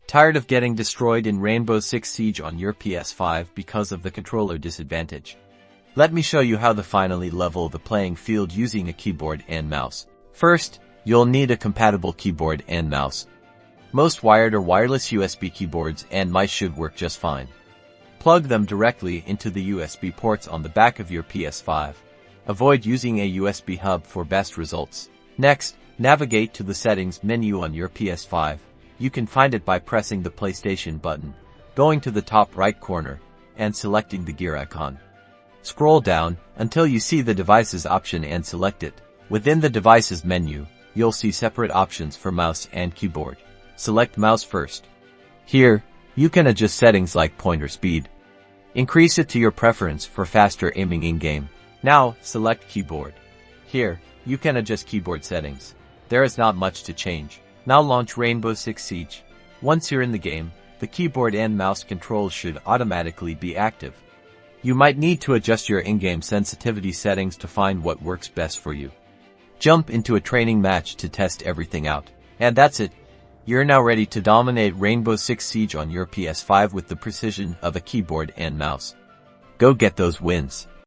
Tired of getting destroyed in Rainbow Six Siege on your PS5 because of the controller disadvantage? Let me show you how to finally level the playing field using a keyboard and mouse. First, you'll need a compatible keyboard and mouse. Most wired or wireless USB keyboards and mice should work just fine. Plug them directly into the USB ports on the back of your PS5. Avoid using a USB hub for best results. Next, navigate to the Settings menu on your PS5. You can find it by pressing the PlayStation button, going to the top right corner, and selecting the gear icon. Scroll down until you see the Devices option and select it. Within the Devices menu, you'll see separate options for mouse and keyboard. Select mouse first. Here, you can adjust settings like pointer speed. Increase it to your preference for faster aiming in-game. Now, select keyboard. Here, you can adjust keyboard settings. There is not much to change. Now launch Rainbow Six Siege. Once you're in the game, the keyboard and mouse controls should automatically be active. You might need to adjust your in-game sensitivity settings to find what works best for you. Jump into a training match to test everything out. And that's it. You're now ready to dominate Rainbow Six Siege on your PS5 with the precision of a keyboard and mouse. Go get those wins.